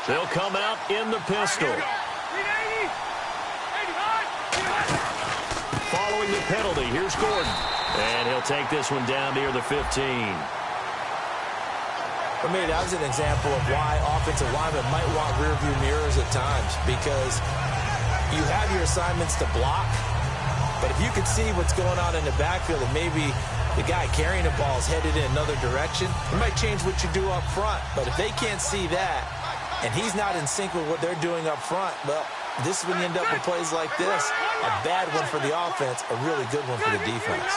They'll come out in the pistol. Following the penalty, here's Gordon. And he'll take this one down near the 15. For me, that was an example of why offensive linemen might want rearview mirrors at times, because you have your assignments to block, but if you could see what's going on in the backfield and maybe the guy carrying the ball is headed in another direction, it might change what you do up front. But if they can't see that and he's not in sync with what they're doing up front, well, this is when you end up with plays like this. A bad one for the offense, a really good one for the defense.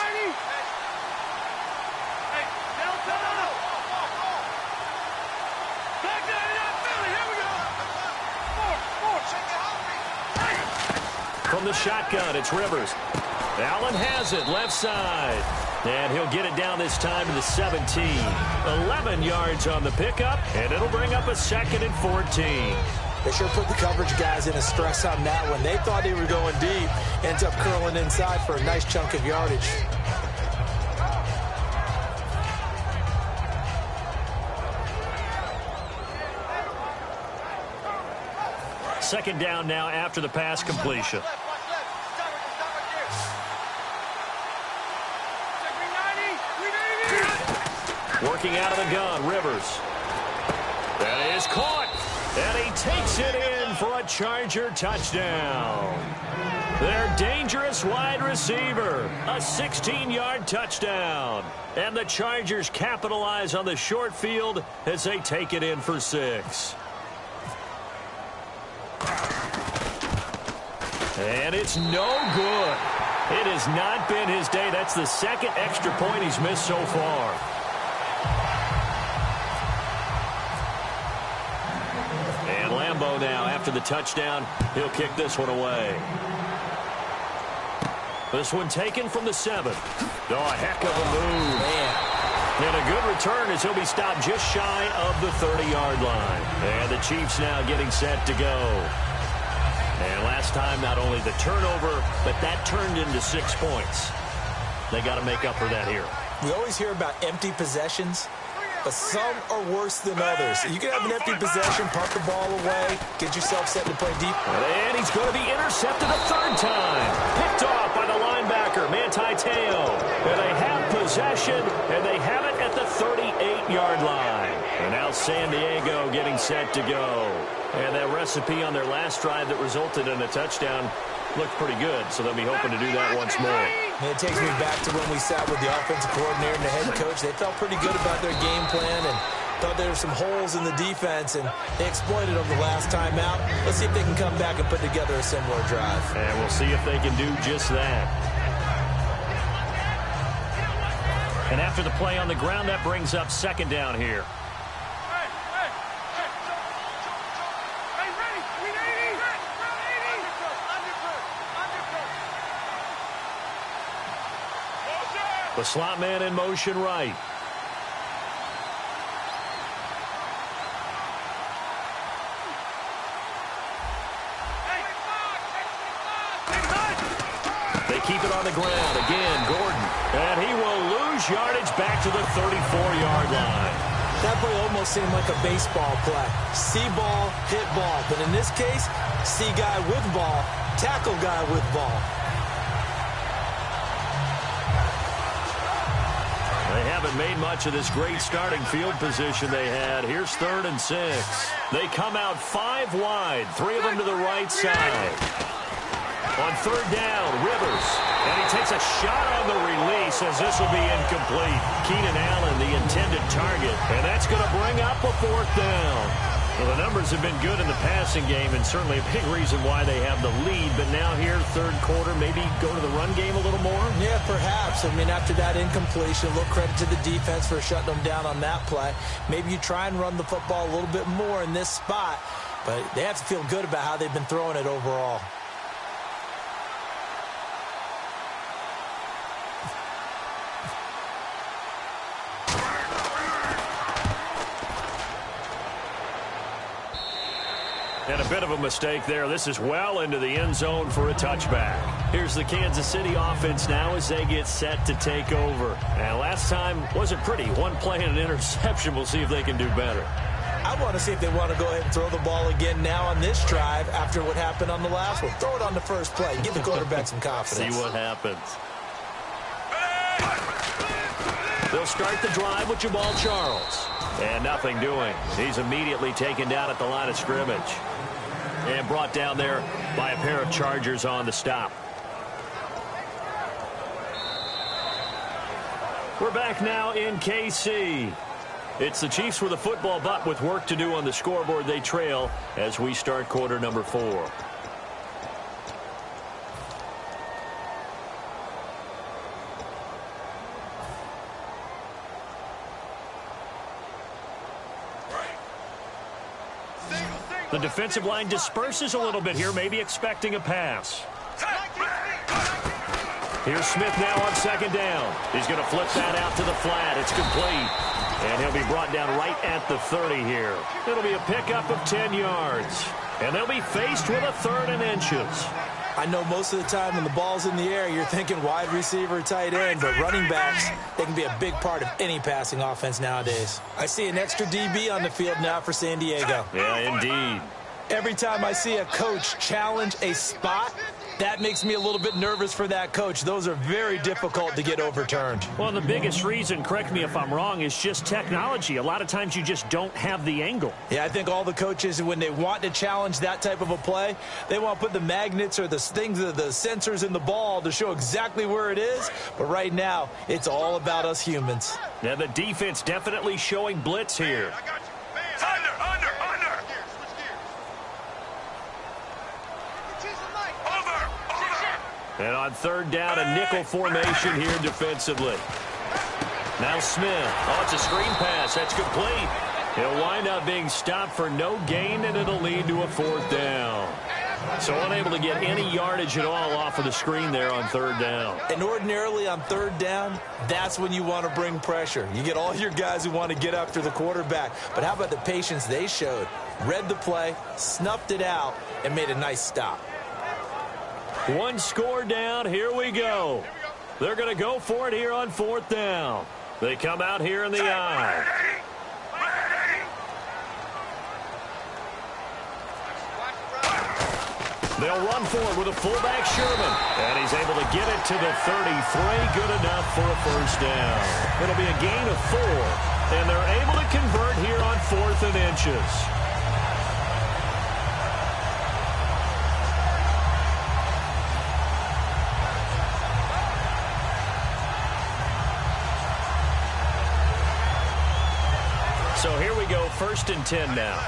From the shotgun, it's Rivers. Allen has it, left side. And he'll get it down this time to the 17. 11 yards on the pickup, and it'll bring up a 2nd and 14. They sure put the coverage guys in a stress on that one. They thought they were going deep. Ends up curling inside for a nice chunk of yardage. Second down now after the pass completion. Working out of the gun, Rivers. That is caught. And he takes it in for a Charger touchdown. Their dangerous wide receiver. A 16-yard touchdown. And the Chargers capitalize on the short field as they take it in for 6. And it's no good. It has not been his day. That's the 2nd extra point he's missed so far. And Lambeau now, after the touchdown, he'll kick this one away. This one taken from the 7. Oh, a heck of a move. Man. And a good return as he'll be stopped just shy of the 30-yard line. And the Chiefs now getting set to go. And last time, not only the turnover, but that turned into 6 points. They got to make up for that here. We always hear about empty possessions, but some are worse than others. You can have an empty possession, punt the ball away, get yourself set to play deep. And he's going to be intercepted a 3rd time. Picked off by the linebacker, Manti Te'o. And they have possession, and they have it at the 38-yard line. And now San Diego getting set to go. And that recipe on their last drive that resulted in a touchdown looked pretty good, so they'll be hoping to do that once more. And it takes me back to when we sat with the offensive coordinator and the head coach. They felt pretty good about their game plan and thought there were some holes in the defense, and they exploited them the last time out. Let's see if they can come back and put together a similar drive. And we'll see if they can do just that. And after the play on the ground, that brings up 2nd down here. The slot man in motion right. They keep it on the ground. Again, Gordon. And he will lose yardage back to the 34-yard line. That play almost seemed like a baseball play. See ball, hit ball. But in this case, see guy with ball, tackle guy with ball. They haven't made much of this great starting field position they had. Here's 3rd and 6. They come out 5 wide, 3 of them to the right side. On 3rd down, Rivers. And he takes a shot on the release as this will be incomplete. Keenan Allen, the intended target. And that's going to bring up a 4th down. Well, the numbers have been good in the passing game, and certainly a big reason why they have the lead. But now here, 3rd quarter, maybe go to the run game a little more? Yeah, perhaps. I mean, after that incompletion, a little credit to the defense for shutting them down on that play. Maybe you try and run the football a little bit more in this spot, but they have to feel good about how they've been throwing it overall. And a bit of a mistake there. This is well into the end zone for a touchback. Here's the Kansas City offense now as they get set to take over. And last time wasn't pretty. One play and an interception. We'll see if they can do better. I want to see if they want to go ahead and throw the ball again now on this drive after what happened on the last one. Throw it on the first play. Give the quarterback some confidence. See what happens. They'll start the drive with Jamal Charles. And nothing doing. He's immediately taken down at the line of scrimmage. And brought down there by a pair of Chargers on the stop. We're back now in KC. It's the Chiefs with a football, but with work to do on the scoreboard, they trail as we start quarter number 4. The defensive line disperses a little bit here, maybe expecting a pass. Here's Smith now on second down. He's going to flip that out to the flat. It's complete. And he'll be brought down right at the 30 here. It'll be a pickup of 10 yards. And they'll be faced with a 3rd and inches. I know most of the time when the ball's in the air, you're thinking wide receiver, tight end, but running backs, they can be a big part of any passing offense nowadays. I see an extra DB on the field now for San Diego. Yeah, indeed. Every time I see a coach challenge a spot, that makes me a little bit nervous for that coach. Those are very difficult to get overturned. Well, the biggest reason, correct me if I'm wrong, is just technology. A lot of times you just don't have the angle. Yeah, I think all the coaches, when they want to challenge that type of a play, they want to put the magnets or the things, the sensors in the ball to show exactly where it is. But right now, it's all about us humans. Yeah, the defense definitely showing blitz here. And on 3rd down, a nickel formation here defensively. Now Smith. Oh, it's a screen pass. That's complete. He'll wind up being stopped for no gain, and it'll lead to a 4th down. So unable to get any yardage at all off of the screen there on 3rd down. And ordinarily on 3rd down, that's when you want to bring pressure. You get all your guys who want to get after the quarterback. But how about the patience they showed? Read the play, snuffed it out, and made a nice stop. 1 score down. Here we go. They're going to go for it here on 4th down. They come out here in the eye. They'll run forward with a fullback, Sherman. And he's able to get it to the 33. Good enough for a 1st down. It'll be a gain of 4. And they're able to convert here on 4th and inches. So here we go, 1st and 10 now.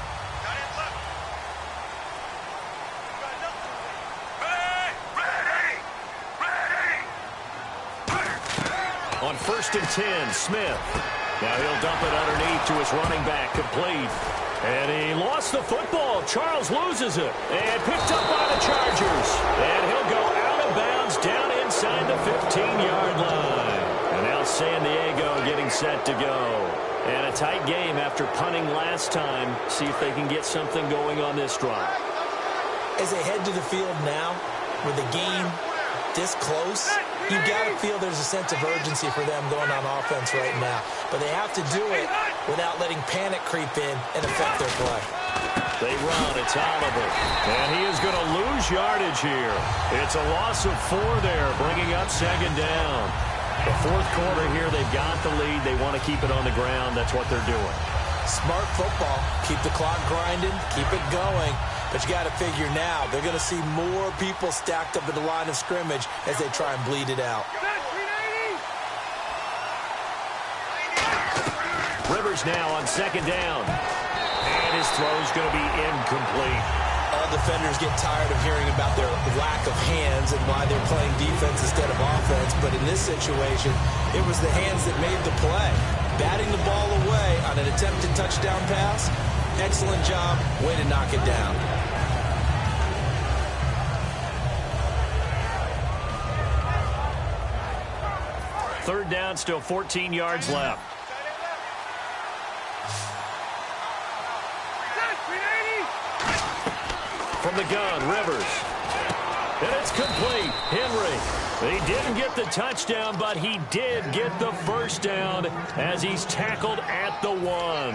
On 1st and 10, Smith. Now he'll dump it underneath to his running back, complete. And he lost the football. Charles loses it. And picked up by the Chargers. And he'll go out of bounds down inside the 15-yard line. And now San Diego getting set to go. And a tight game after punting last time. See if they can get something going on this drive. As they head to the field now, with the game this close, you've got to feel there's a sense of urgency for them going on offense right now. But they have to do it without letting panic creep in and affect their play. They run. It's Oliver. And he is going to lose yardage here. It's a loss of 4 there, bringing up 2nd down. The 4th quarter here, they've got the lead. They want to keep it on the ground. That's what they're doing. Smart football. Keep the clock grinding. Keep it going. But you got to figure now, they're going to see more people stacked up at the line of scrimmage as they try and bleed it out. Rivers now on 2nd down. And his throw's going to be incomplete. All defenders get tired of hearing about their lack of hands and why they're playing defense instead of offense. But in this situation, it was the hands that made the play. Batting the ball away on an attempted touchdown pass. Excellent job. Way to knock it down. Third down, still 14 yards left. From the gun, Rivers. And it's complete. Henry. He didn't get the touchdown, but he did get the 1st down as he's tackled at the 1.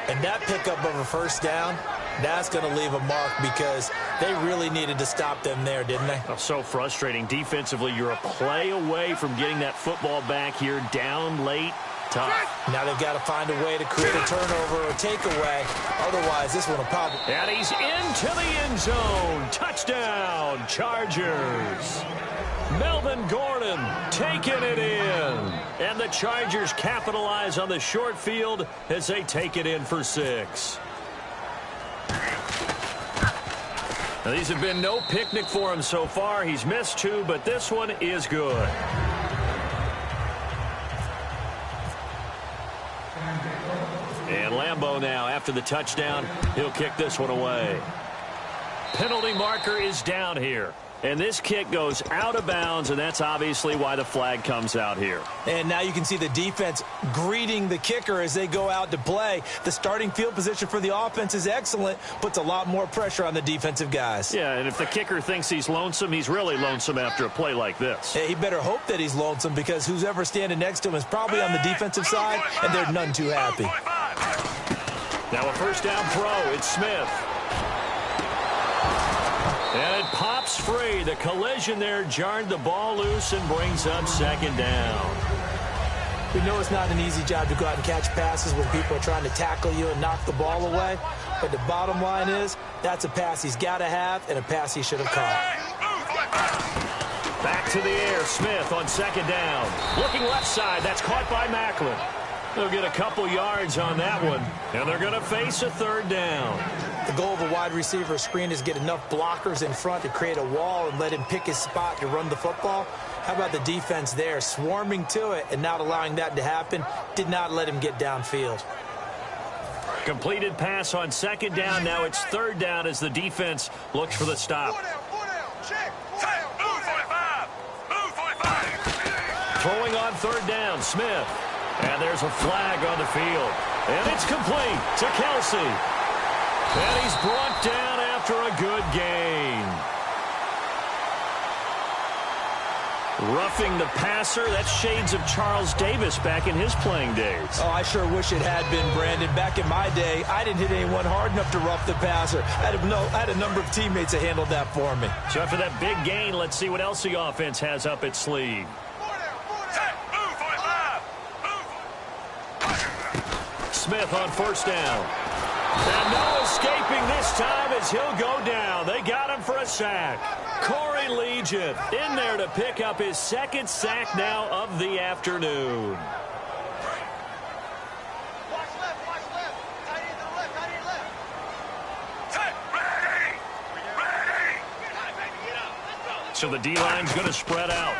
And that pickup of a first down, that's going to leave a mark because they really needed to stop them there, didn't they? Oh, so frustrating. Defensively, you're a play away from getting that football back here down late. Tough. Now they've got to find a way to create a turnover or takeaway. Otherwise, this one will probably... And he's into the end zone. Touchdown, Chargers. Melvin Gordon taking it in. And the Chargers capitalize on the short field as they take it in for 6. Now, these have been no picnic for him so far. He's missed 2, but this one is good. And Lambeau now, after the touchdown, he'll kick this one away. Penalty marker is down here. And this kick goes out of bounds, and that's obviously why the flag comes out here. And now you can see the defense greeting the kicker as they go out to play. The starting field position for the offense is excellent, puts a lot more pressure on the defensive guys. Yeah, and if the kicker thinks he's lonesome, he's really lonesome after a play like this. Yeah, he better hope that he's lonesome because who's ever standing next to him is probably on the defensive side, and they're none too happy. Now a first down throw. It's Smith. And it pops free. The collision there jarred the ball loose and brings up second down. We know it's not an easy job to go out and catch passes when people are trying to tackle you and knock the ball away. But the bottom line is, that's a pass he's got to have and a pass he should have caught. Back to the air. Smith on second down. Looking left side. That's caught by Macklin. They'll get a couple yards on that one. And they're going to face a third down. The goal of a wide receiver screen is get enough blockers in front to create a wall and let him pick his spot to run the football. How about the defense there, swarming to it and not allowing that to happen? Did not let him get downfield. Completed pass on second down. Now it's third down as the defense looks for the stop. Throwing on third down, Smith. And there's a flag on the field. And it's complete to Kelsey. And he's brought down after a good gain. Roughing the passer. That's shades of Charles Davis back in his playing days. Oh, I sure wish it had been, Brandon. Back in my day, I didn't hit anyone hard enough to rough the passer. I had a number of teammates that handled that for me. So after that big gain, let's see what else the offense has up its sleeve. Smith on first down. And no escaping this time as he'll go down. They got him for a sack. Corey Legion in there to pick up his second sack now of the afternoon. Watch left. Tight end to the left. Ready. So the D-line's going to spread out.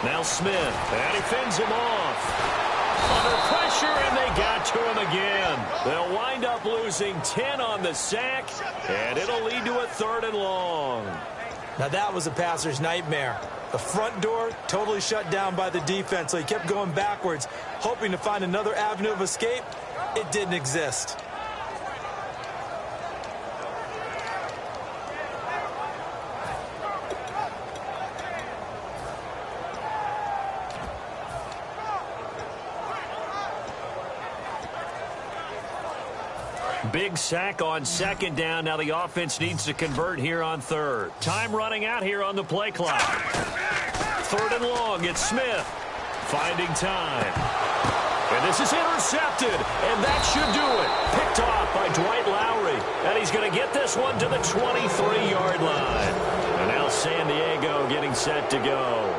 Now Smith, and he fends him off. Under pressure, and they got to him again. They'll wind up losing 10 on the sack, and it'll lead to a third and long. Now that was a passer's nightmare. The front door totally shut down by the defense, so he kept going backwards, hoping to find another avenue of escape. It didn't exist. Big sack on second down. Now the offense needs to convert here on third. Time running out here on the play clock. Third and long. It's Smith finding time. And this is intercepted. And that should do it. Picked off by Dwight Lowry. And he's going to get this one to the 23-yard line. And now San Diego getting set to go.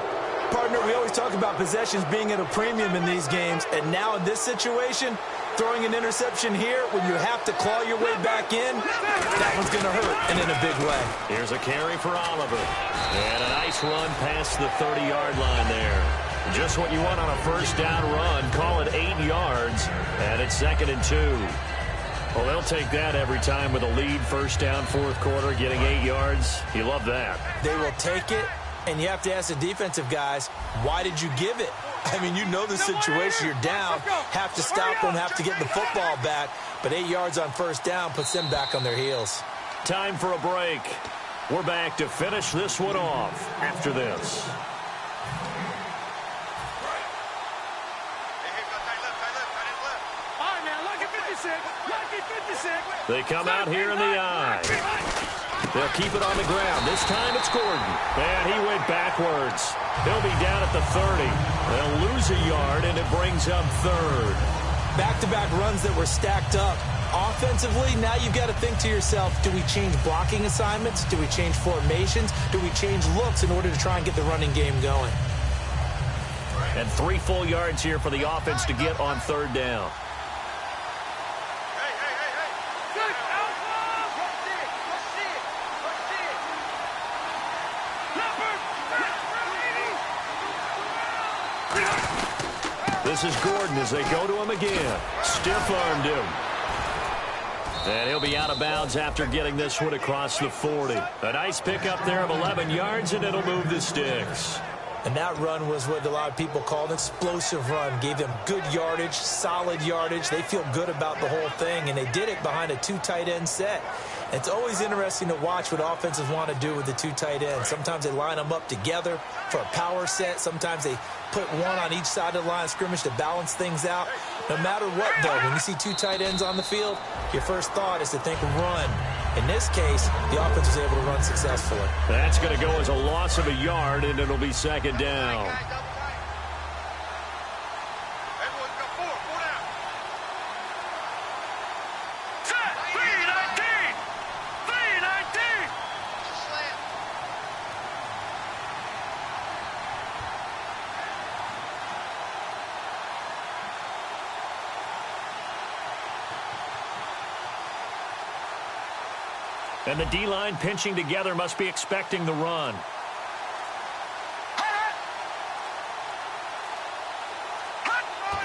Partner, we always talk about possessions being at a premium in these games. And now in this situation, throwing an interception here when you have to claw your way back in, that one's going to hurt, and in a big way. Here's a carry for Oliver. And a nice run past the 30-yard line there. Just what you want on a first down run. Call it 8 yards, and it's 2nd and 2. Well, they'll take that every time with a lead. First down, fourth quarter, getting 8 yards. You love that. They will take it, and you have to ask the defensive guys, why did you give it? I mean, you know the situation. You're down, have to stop them, have to get the football back. But 8 yards on first down puts them back on their heels. Time for a break. We're back to finish this one off after this. They come out here in the eye. They'll keep it on the ground. This time it's Gordon. And he went backwards. He'll be down at the 30. They'll lose a yard, and it brings up third. Back-to-back runs that were stacked up. Offensively, now you've got to think to yourself, do we change blocking assignments? Do we change formations? Do we change looks in order to try and get the running game going? And 3 full yards here for the offense to get on third down. This is Gordon as they go to him again. Stiff-armed him. And he'll be out of bounds after getting this one across the 40. A nice pickup there of 11 yards, and it'll move the sticks. And that run was what a lot of people call an explosive run. Gave them good yardage, solid yardage. They feel good about the whole thing, and they did it behind a 2 tight end set. It's always interesting to watch what offenses want to do with the 2 tight ends. Sometimes they line them up together for a power set. Sometimes they put one on each side of the line of scrimmage to balance things out. No matter what, though, when you see 2 tight ends on the field, your first thought is to think run. In this case, the offense was able to run successfully. That's going to go as a loss of a yard, and it'll be second down. And the D-line pinching together must be expecting the run.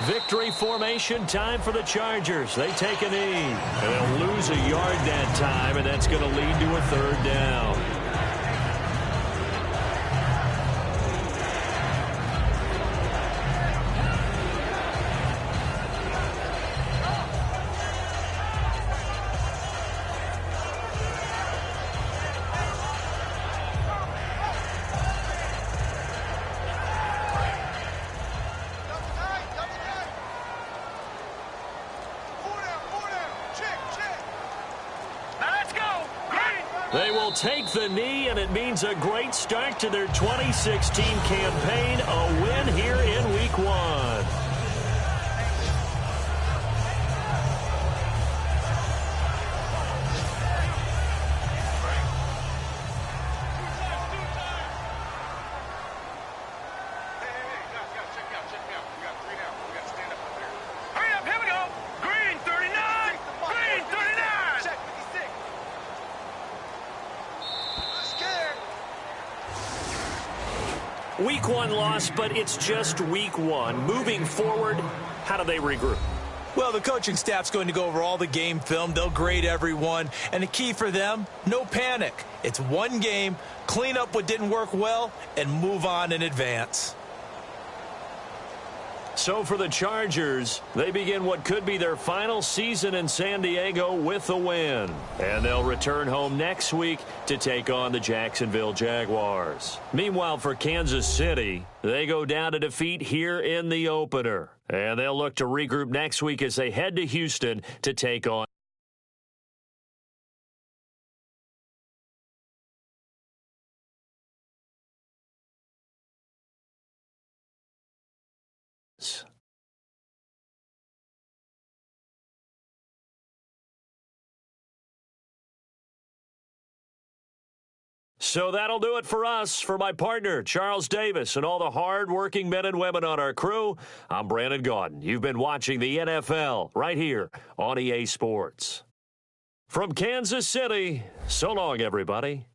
Victory formation time for the Chargers. They take a knee. And they'll lose a yard that time, and that's going to lead to a third down. They will take the knee, and it means a great start to their 2016 campaign, a win here in Week 1. Week 1 loss, but it's just Week 1. Moving forward, how do they regroup? Well, the coaching staff's going to go over all the game film. They'll grade everyone. And the key for them, no panic. It's one game, clean up what didn't work well, and move on in advance. So for the Chargers, they begin what could be their final season in San Diego with a win. And they'll return home next week to take on the Jacksonville Jaguars. Meanwhile, for Kansas City, they go down to defeat here in the opener. And they'll look to regroup next week as they head to Houston to take on So that'll do it for us. For my partner, Charles Davis, and all the hard-working men and women on our crew, I'm Brandon Gaudin. You've been watching the NFL right here on EA Sports. From Kansas City, so long, everybody.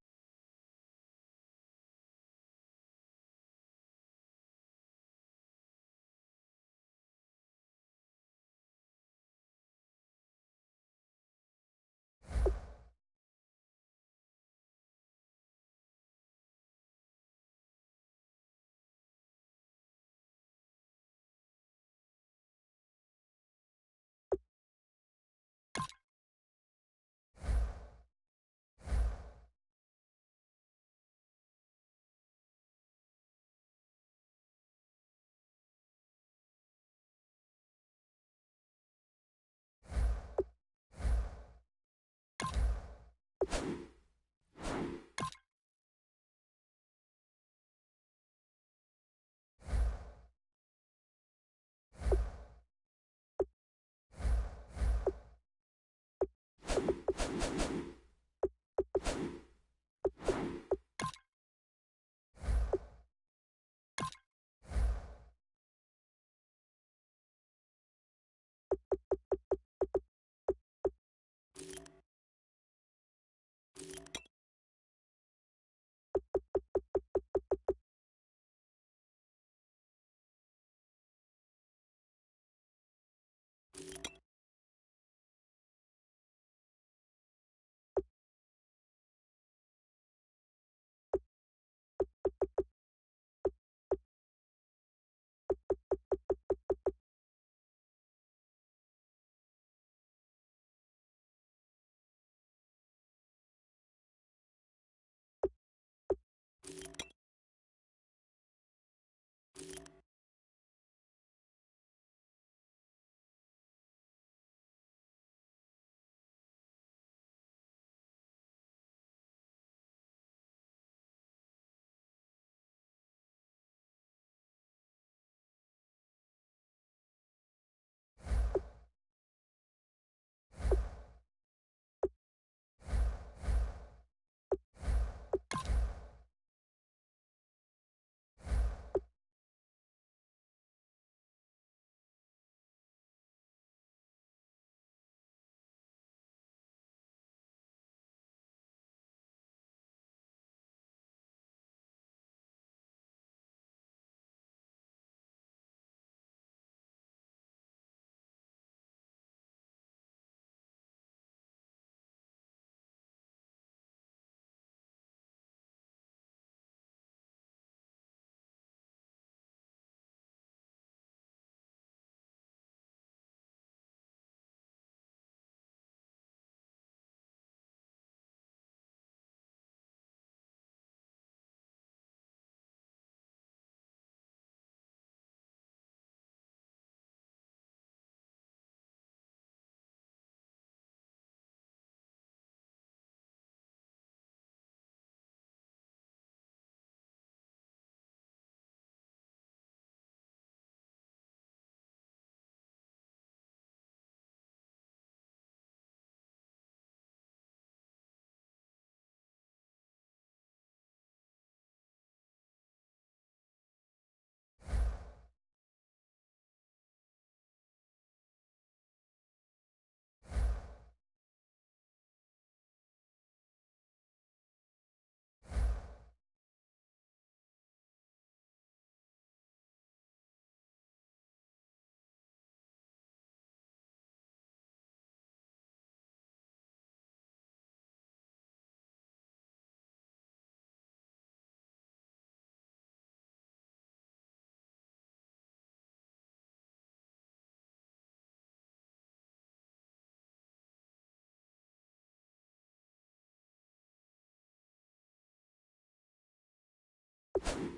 it.